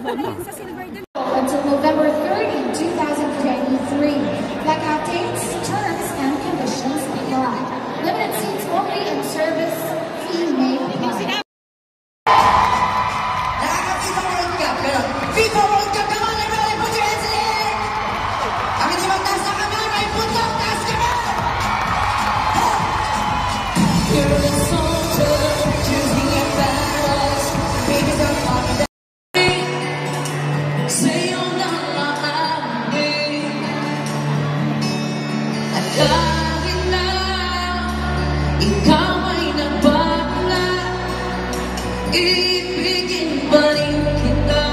Until November 30, 2023. The captains, terms and conditions apply. Limited seats only and service fee may apply. Nakaka-FIFA World Cup, pero FIFA World Cup naman, everybody put your hands in the air! Ang hindi magtaas na kamay, may putok, taas ka na! You're a soldier, choosing your battles, baby, don't fall down. Sa'yo na maamin, at kahit na ikaw ay nagbabala, ibigin pa rin kita,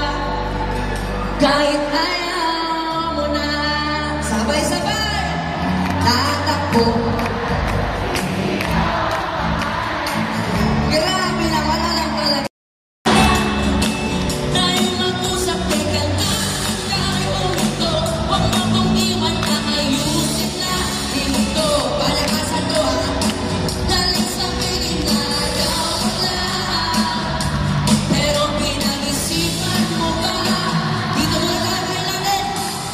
kahit ayaw mo na. Sabay-sabay, tatakbo. Grabe na, wala lang talaga. Tayo mag-usap, teka na, tayo ito. Huwag mo kong iwan na ayusin na dito. Palakasan to ha, galing sa pingin na ayaw mo lang. Pero pinag-isipan mo ba, dito mo lagay-lagay,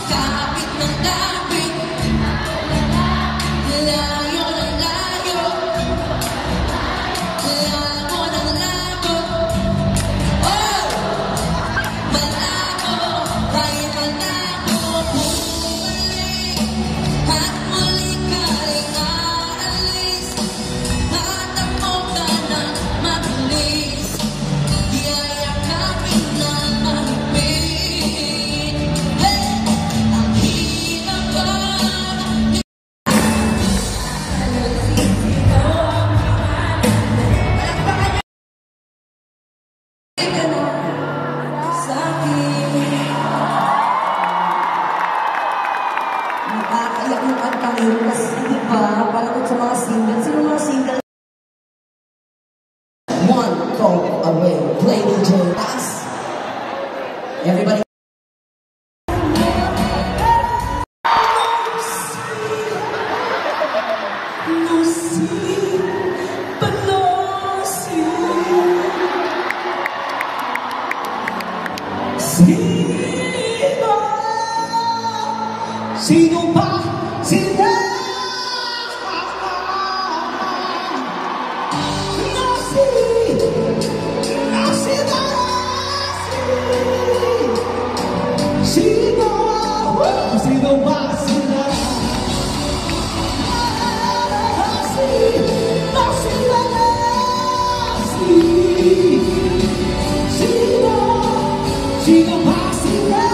kapit ng kapit, layo ng layo, lago ng lago. Oh! Malabo, kahit malabo, bumalik, at muli ka rin aalis. Tatakbo ka na mabilis, yayakapin na mahigpit. Hey! Ang hirap ba? Ika na sa'kin. Nakakaiyak yung kanta ngayon kasi diba, parang sa mga single. Sino mga single? One call away. Play DJ. Taas. Everybody. No see, but lost you. Sino ba sila? Sino ba sila? Sino ba sila?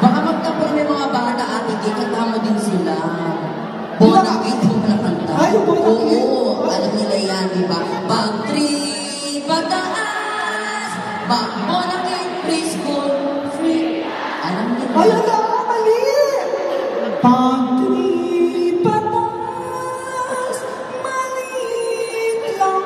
Baka magtapos may mga bata at hindi kanta mo din sila. Bonakit mo na kanta. Oo, alam nila yan, di ba? Pag-trip pataas, pag-bonakit, preschool, free. Alam nila. Ay, ang mali! Pag-trip pataas, maliit lang.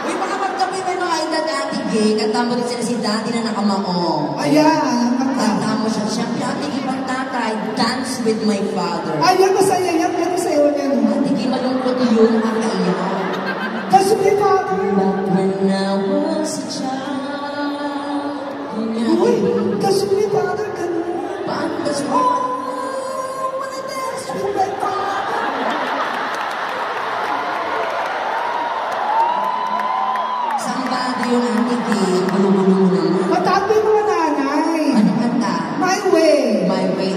Uy, baka magkape may mga edad Ate Gay. Kanta mo rin sila si Daddy na nakamaong. Ayan, Kanta mo siya. Siyempre, Ate Gay, pang tatay, Dance with My Father. ayan, masaya yan. Yan ang sayo niya. Ate Gay, malungkot yun. Nakakaiyak. Kasi may father. But when I was a child, Uy, kasi may father ka na. pandas mo. Oh, what a dance to my father. Somebody yung Ate Gay, gulo-gulo mo naman. Matato yung mga nanay. Ano kanta? My way. My way.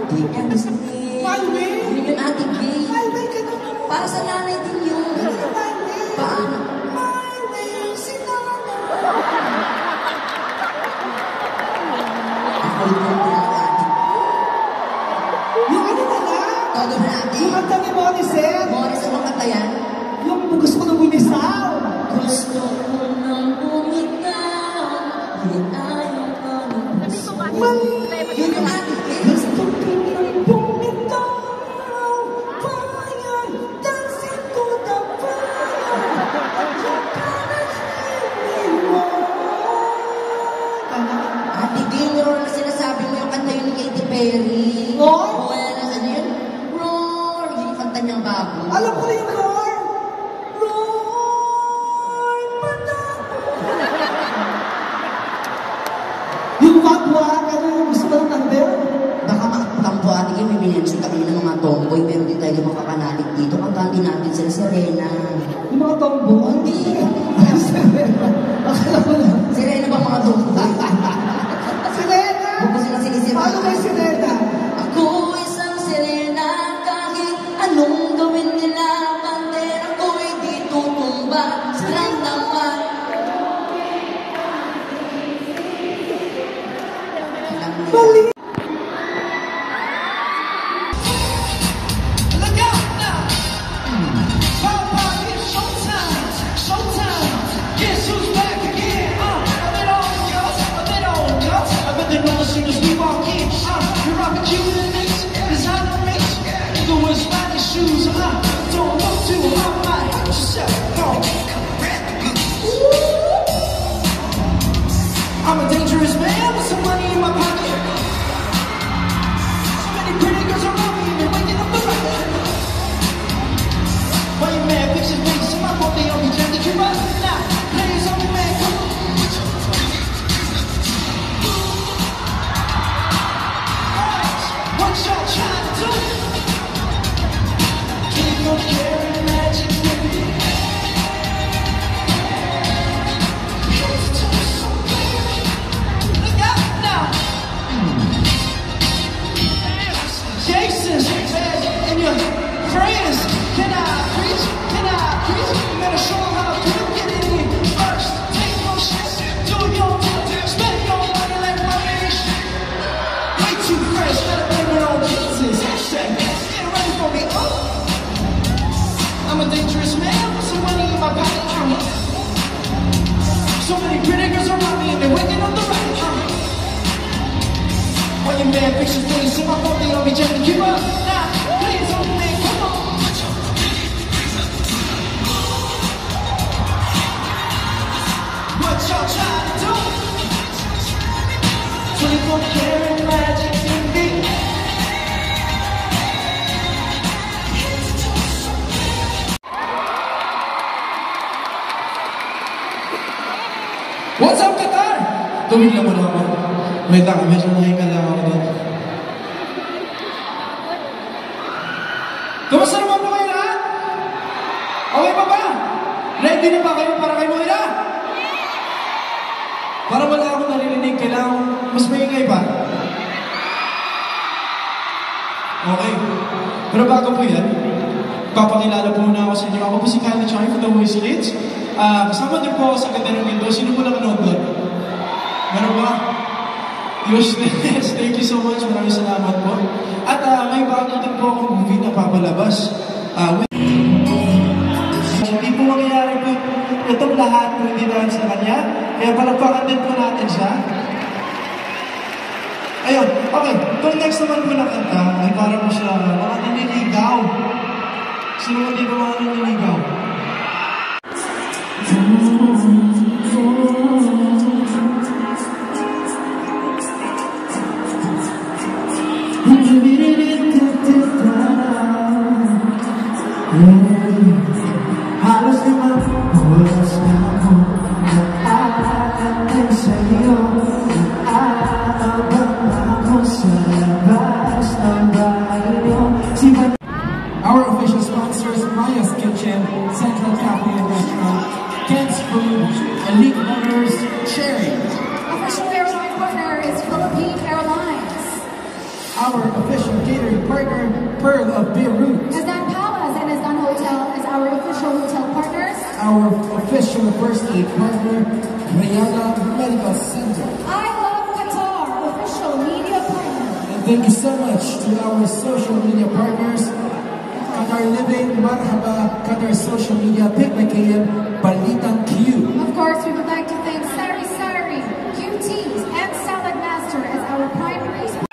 Di ka gusto. My way. Yun yung Ate Gay. My way ka na. Para sa nanay din yun. My way. Paano? My way, si Nana. Ako yung kanta ng Ate Gay. kanta ni Morissette. Morris, anong kanta yan? Yung gusto ko nang bumisaw. Gusto ko nang bumitaw, di ayaw ka nang gusto. Mali. Yun yung ating Gusto ko nang bumitaw. Fire, dancing to the Ate Gilmore, na sinasabi mo yung kanta yun ni Katy Perry. Roar? Well, ano yun? Roar! Yung kanta niyang bago. Alam ko na yung roar. Roar, patay. Yung wag-wag, ano yung gusto ko ng number? Baka makatampo ate Gil, may binensin kami ng mga tomboy, pero di tayo makakanalig dito. Kantahin natin sila si Rena. Yung mga tombo? Hindi. Akala ko lang. Si Rena ba mga tomboy? Sirena! Huwag ko sila sinisira. Paano kayo Sirena? Ako isang sirena, kahit anong gawin nila, bandera ko'y di tutumba, silang naman. Mali! Look out now! Papa, it's showtime! Showtime! Guess who's back again? I've been on y'all, I've been the know as soon as we walk in. You're rocking Cuban mix, designer mix, nigga with Spanish shoes. Don't look too hot, might hurt yourself. I'm a dangerous man with some money in my pocket. So many pretty girls around me and they're waking up the right. Why you mad? Fix your face. In my phone, they only turn the trip up. Nah, players on me, man. Come on. What y'all trying to do? Keep on carrying magic with me. Look out now. Jason and your friends, can I preach? Can I preach? You better show them how to get it in first. Take your shit, do your thing, spend your money like my bitch. Way too fresh, better blame it on Jesus. Hashtag, get ready for me, I'm a dangerous man with some money in my pocket. So many pretty girls around me and they're waking up the right. Why you mad? Fix your face. In my phone, they don't be trying to keep up. Nah, please, on me, come on. What y'all trying to do? 24 karat magic in me. What's up, Qatar? Tumigil mo na ako. Wait lang, medyo nahinga lang ako dito. Kumusta naman po kayo lahat? Okay pa ba? Ready na ba kayo para kayo mahila? Para wala akong naririnig, kailangan mas maingay pa. Okay. Pero bago po yan, papakilala po muna ako sa inyo. Ako po si Kylie Chang from the Moist Kids. Kasama din po ako sa ganda ng mundo. Sino po nakanood doon? Meron ba? Yes, thank you so much. Maraming salamat po. At may bago din po akong movie na papalabas. Hindi po mangyayari po itong lahat kung hindi dahil sa kanya. Kaya palagpakan din po natin siya. Ayun, okay. Itong next naman po na kanta ay para po siya mga naniligaw. Sino mo dito mga naniligaw? Halos limang oras na ako nakakatay sa'yo. Nag-aabang ako sa labas ng bahay niyo. Our official sponsors, Maya's Kitchen, Central Cafe and Restaurant, Kent's Food, Elite Motors, Cherry. Official airline partner is Philippine Airlines. Our official catering partner, Pearl of Beirut. Azan Palace and Azan Hotel is our official hotel partners. Our official first aid partner, Rayana Medical Center. I Love Qatar, official media partner. And thank you so much to our social media partners, Qatar Living, Marhaba, Qatar Social Media, Pick McKM, Balitang Q. Of course, we would like to thank Sari Sari, QTs, and Salad Master as our primary sponsors.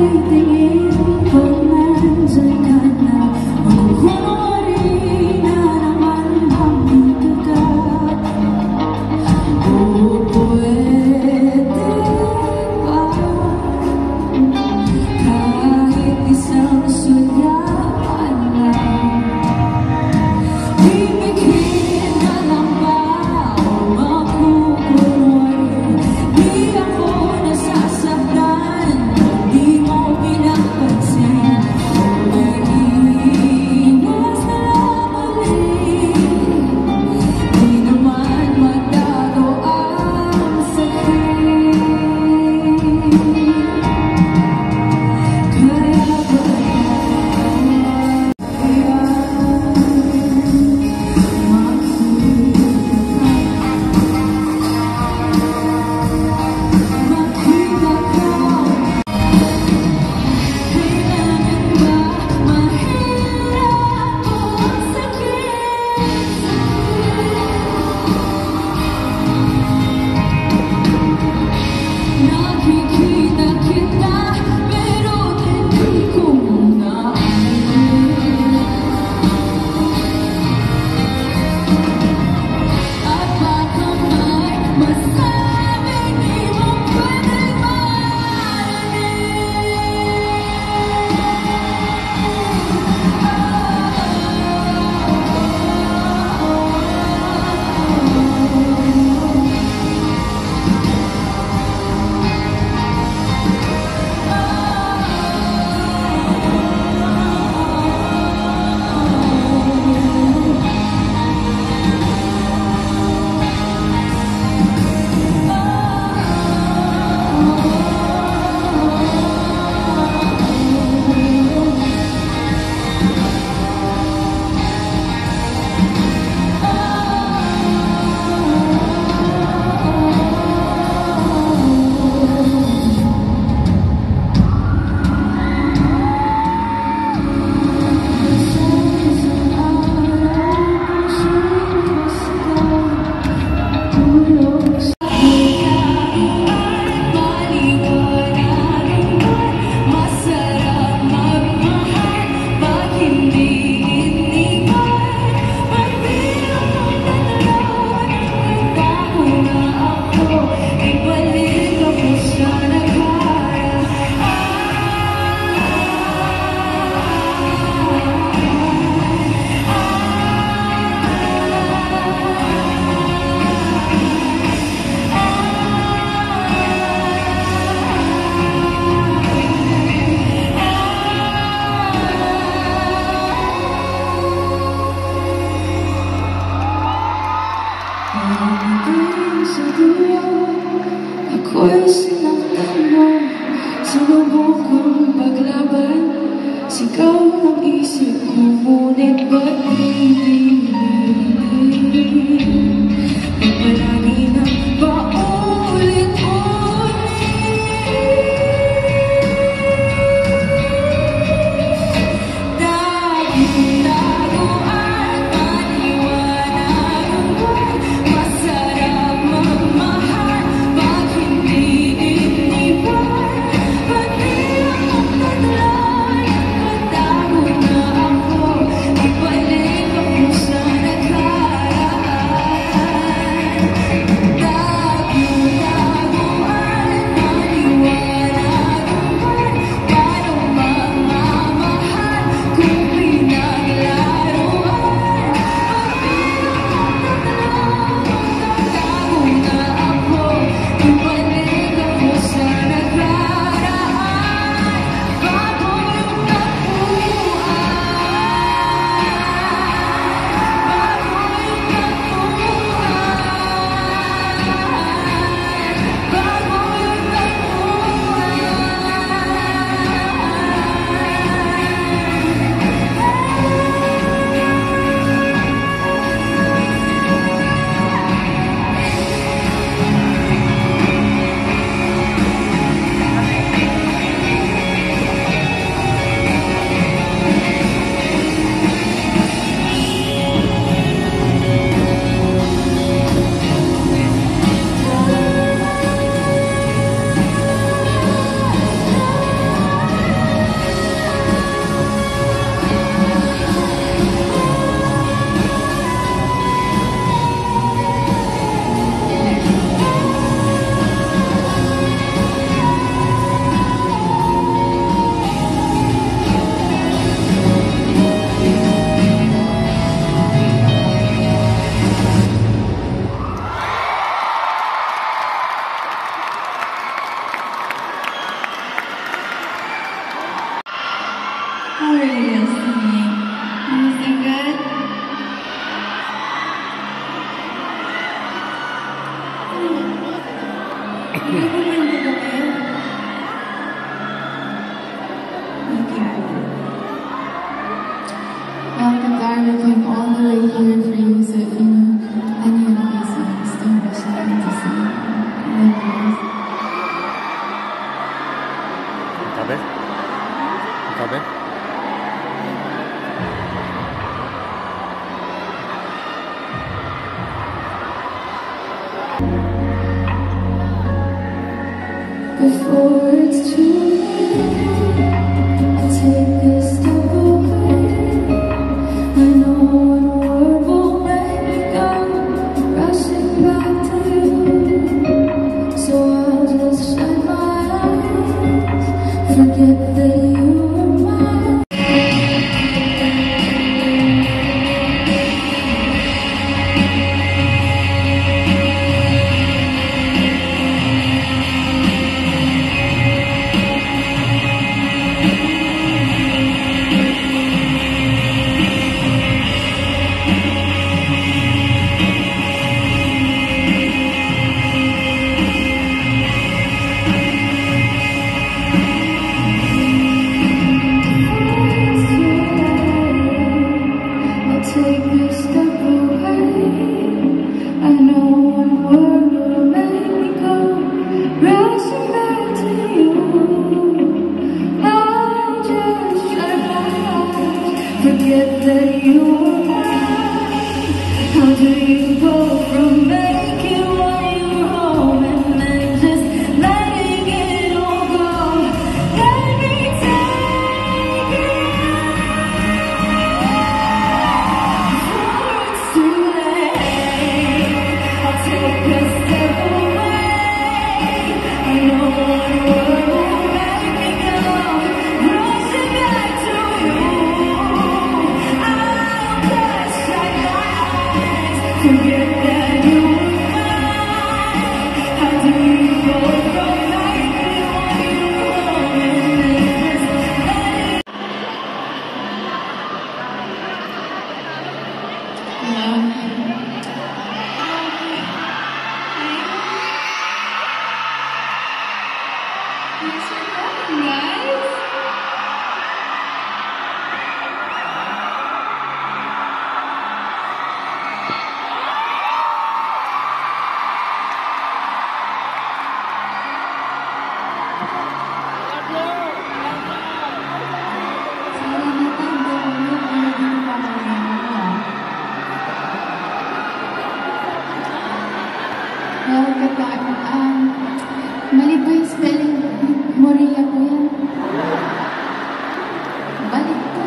titingin kung nandyan ka na, magkukunwari na naman nandito ka. O pwede ba kahit isang sunyapan lang, bibigyan ka lang ba o makukunwari? Di ako nasasaktan, di mo pinapansin, umiiwas na lang ulit. Di naman magdago ang sakit. Kaya ba makita ka? Kailangan ba mahirap o ang sakit? Nakikita kita pero hindi ko naamin. At baka may masabing di mo pwedeng ako'y sinaktan mo, sinubok kong paglaban, sigaw ng isip ko, ngunit ba't palagi na paulit-ulit? Tago at maliwanag ang buwan, masarap magmahal pag hindi iniwan. Ba't di ako tatlan? Magtago na ako, ibalik How are you guys singing? You sing good? Nagkukumanda ba kayo? Okay. Well, Qatar, we came all the way here for you, so if you know any of these songs, don't rush ahead to sing. Love you guys. Tabi? Tabi? Before it's too late, I'll take a step away. I know one word will make me go rushing back to you. So I'll just shut my eyes, forget that you were mine. Take a step away. I know one word will make me go rushing back to you. I'll just shut my eyes, forget that you were mine. How do you go from making what you're home and then just letting it all go? Let me take it. Too late, I'll take a step away. I know one word will make me go rushing back to you. I'll just shut my eyes, forget that you were mine. How do you go from making what you're home and then just letting it? Thanks for coming, guys. Well, Qatar, mali po yung spelling. Moria po yan. Balik po.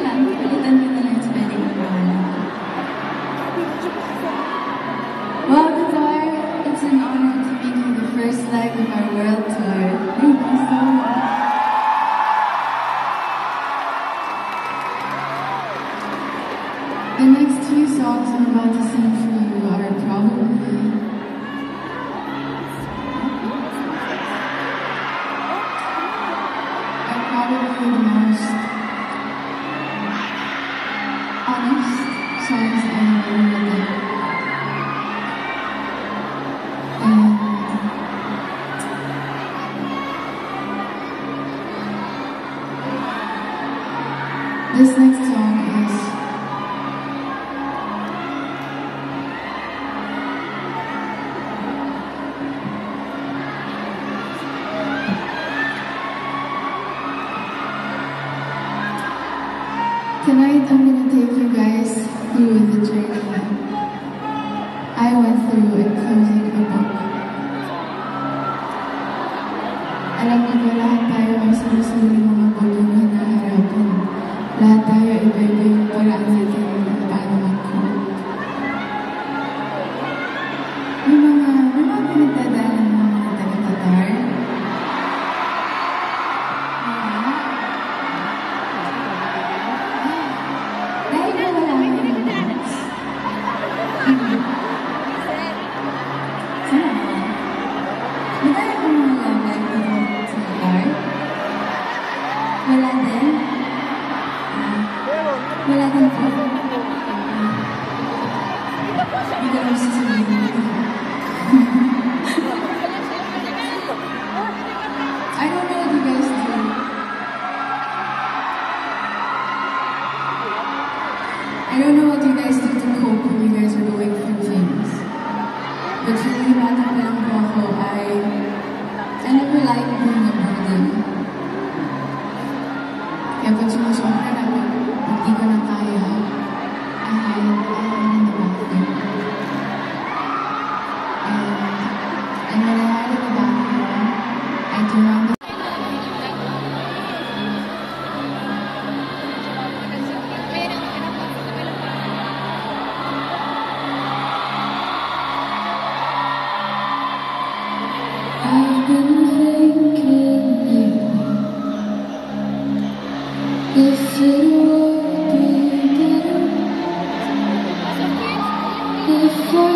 Palitan ko na lang spelling ng pangalan. Well, Qatar, it's an honor to make you the first leg of our world tour. Thank you so much. The next few songs I'm about to sing for you are probably the most honest songs I have ever written. And this next song is tonight. I'm gonna take you guys through the journey I went through in closing a book. Alam niyo ba, lahat tayo may sarili mga bugong hinaharapin. Lahat tayo iba-iba yung paraan natin kung paano mag-cope. May mga pinagdadaanan ng mga taga-Qatar. Dahil na wala kami ng dance.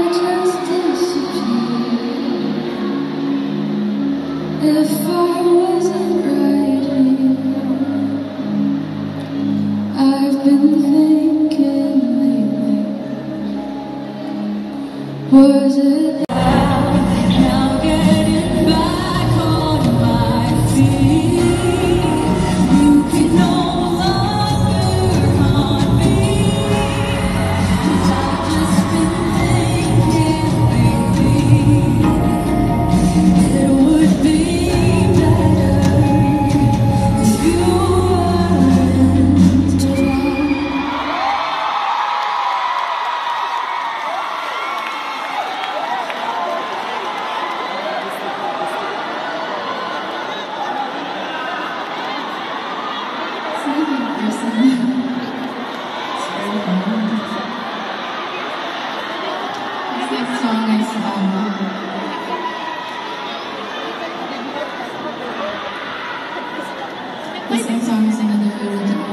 just disappear. If I wasn't right here, I've been thinking lately, was it now getting back on my feet? You can no longer haunt me, 'cause I've just been thinking lately it would be better if you weren't around. Next song is the same song is another original.